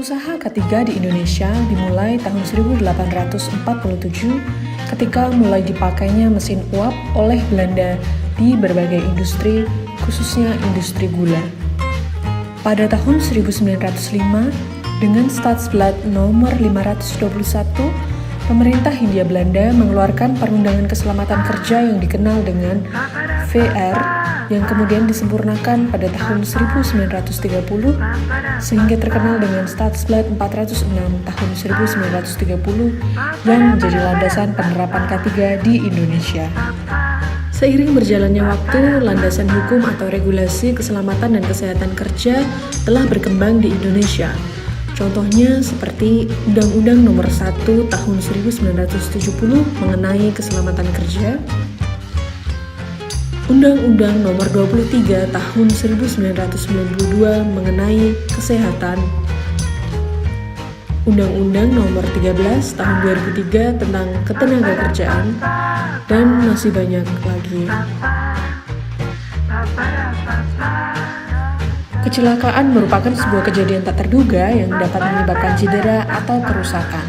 Usaha ketiga di Indonesia dimulai tahun 1847 ketika mulai dipakainya mesin uap oleh Belanda di berbagai industri, khususnya industri gula. Pada tahun 1905, dengan Stadsblad nomor 521, pemerintah Hindia Belanda mengeluarkan Perundangan Keselamatan Kerja yang dikenal dengan VR yang kemudian disempurnakan pada tahun 1930 sehingga terkenal dengan Stadsblad 406 tahun 1930 yang menjadi landasan penerapan K3 di Indonesia. Seiring berjalannya waktu, landasan hukum atau regulasi keselamatan dan kesehatan kerja telah berkembang di Indonesia. Contohnya seperti Undang-Undang Nomor 1 Tahun 1970 mengenai keselamatan kerja, Undang-Undang Nomor 23 Tahun 1992 mengenai kesehatan, Undang-Undang Nomor 13 Tahun 2003 tentang ketenagakerjaan, dan masih banyak lagi. Kecelakaan merupakan sebuah kejadian tak terduga yang dapat menyebabkan cedera atau kerusakan.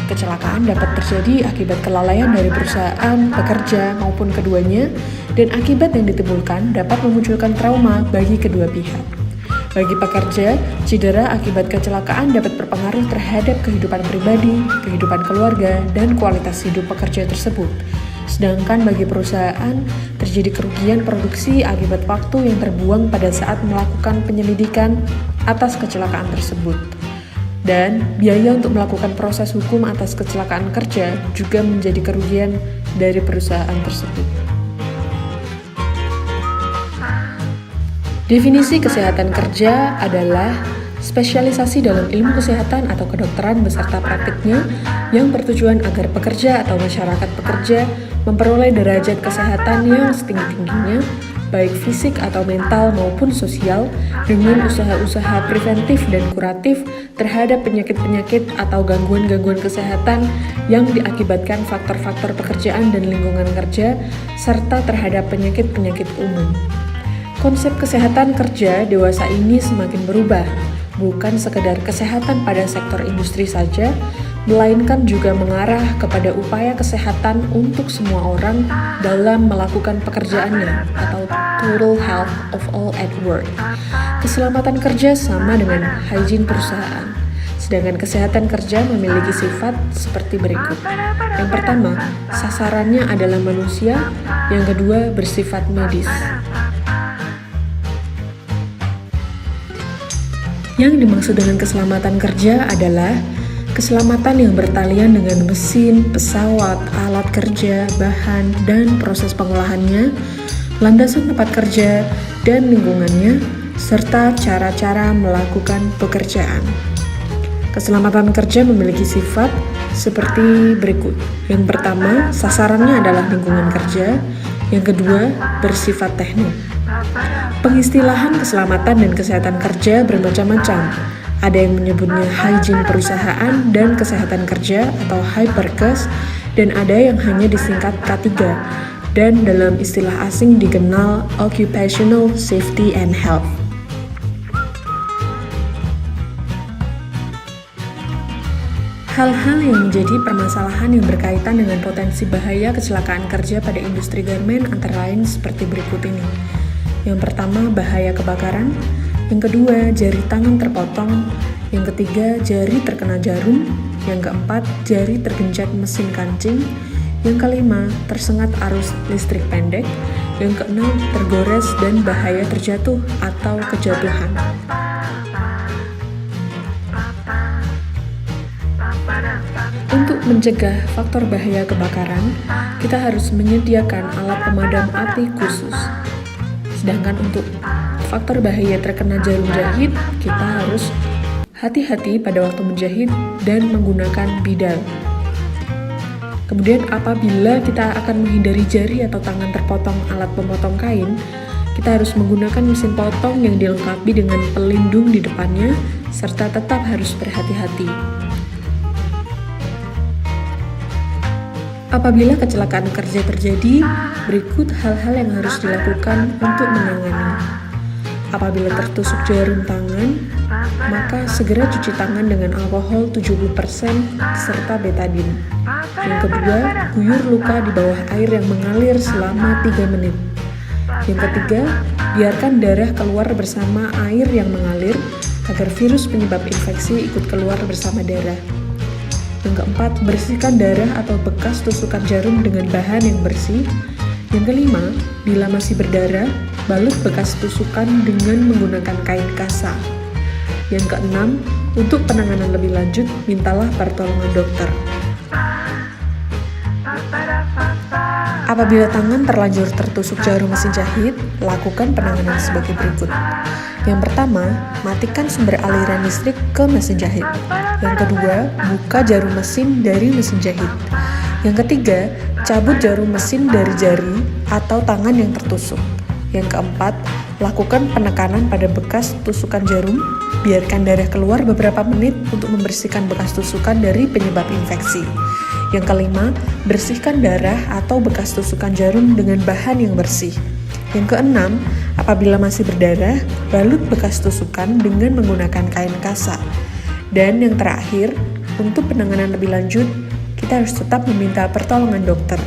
Kecelakaan dapat terjadi akibat kelalaian dari perusahaan, pekerja, maupun keduanya, dan akibat yang ditimbulkan dapat memunculkan trauma bagi kedua pihak. Bagi pekerja, cedera akibat kecelakaan dapat berpengaruh terhadap kehidupan pribadi, kehidupan keluarga, dan kualitas hidup pekerja tersebut. Sedangkan bagi perusahaan, terjadi kerugian produksi akibat waktu yang terbuang pada saat melakukan penyelidikan atas kecelakaan tersebut. Dan biaya untuk melakukan proses hukum atas kecelakaan kerja juga menjadi kerugian dari perusahaan tersebut. Definisi kesehatan kerja adalah spesialisasi dalam ilmu kesehatan atau kedokteran beserta praktiknya yang bertujuan agar pekerja atau masyarakat pekerja memperoleh derajat kesehatan yang setinggi-tingginya, baik fisik atau mental maupun sosial, dengan usaha-usaha preventif dan kuratif terhadap penyakit-penyakit atau gangguan-gangguan kesehatan yang diakibatkan faktor-faktor pekerjaan dan lingkungan kerja, serta terhadap penyakit-penyakit umum. Konsep kesehatan kerja dewasa ini semakin berubah, bukan sekedar kesehatan pada sektor industri saja, melainkan juga mengarah kepada upaya kesehatan untuk semua orang dalam melakukan pekerjaannya atau total health of all at work. Keselamatan kerja sama dengan hygiene perusahaan, sedangkan kesehatan kerja memiliki sifat seperti berikut. Yang pertama, sasarannya adalah manusia. Yang kedua, bersifat medis. Yang dimaksud dengan keselamatan kerja adalah keselamatan yang bertalian dengan mesin, pesawat, alat kerja, bahan, dan proses pengolahannya, landasan tempat kerja, dan lingkungannya, serta cara-cara melakukan pekerjaan. Keselamatan kerja memiliki sifat seperti berikut. Yang pertama, sasarannya adalah lingkungan kerja. Yang kedua, bersifat teknik. Pengistilahan keselamatan dan kesehatan kerja bermacam-macam. Ada yang menyebutnya hygiene perusahaan dan kesehatan kerja atau HYPERKES, dan ada yang hanya disingkat K3, dan dalam istilah asing dikenal Occupational Safety and Health. Hal-hal yang menjadi permasalahan yang berkaitan dengan potensi bahaya kecelakaan kerja pada industri garmen antara lain seperti berikut ini. Yang pertama, bahaya kebakaran. Yang kedua, jari tangan terpotong. Yang ketiga, jari terkena jarum. Yang keempat, jari tergencet mesin kancing. Yang kelima, tersengat arus listrik pendek. Yang keenam, tergores dan bahaya terjatuh atau kejatuhan. Untuk mencegah faktor bahaya kebakaran, kita harus menyediakan alat pemadam api khusus. Sedangkan untuk faktor bahaya terkena jarum jahit, kita harus hati-hati pada waktu menjahit dan menggunakan bidal. Kemudian apabila kita akan menghindari jari atau tangan terpotong alat pemotong kain, kita harus menggunakan mesin potong yang dilengkapi dengan pelindung di depannya, serta tetap harus berhati-hati. Apabila kecelakaan kerja terjadi, berikut hal-hal yang harus dilakukan untuk menangani. Apabila tertusuk jarum tangan, maka segera cuci tangan dengan alkohol 70% serta betadine. Yang kedua, guyur luka di bawah air yang mengalir selama 3 menit. Yang ketiga, biarkan darah keluar bersama air yang mengalir agar virus penyebab infeksi ikut keluar bersama darah. Yang keempat, bersihkan darah atau bekas tusukan jarum dengan bahan yang bersih. Yang kelima, bila masih berdarah, balut bekas tusukan dengan menggunakan kain kasa. Yang keenam, untuk penanganan lebih lanjut, mintalah pertolongan dokter. Apabila tangan terlanjur tertusuk jarum mesin jahit, lakukan penanganan sebagai berikut. Yang pertama, matikan sumber aliran listrik ke mesin jahit. Yang kedua, buka jarum mesin dari mesin jahit. Yang ketiga, cabut jarum mesin dari jari atau tangan yang tertusuk. Yang keempat, lakukan penekanan pada bekas tusukan jarum, biarkan darah keluar beberapa menit untuk membersihkan bekas tusukan dari penyebab infeksi. Yang kelima, bersihkan darah atau bekas tusukan jarum dengan bahan yang bersih. Yang keenam, apabila masih berdarah, balut bekas tusukan dengan menggunakan kain kasa. Dan yang terakhir, untuk penanganan lebih lanjut, kita harus tetap meminta pertolongan dokter.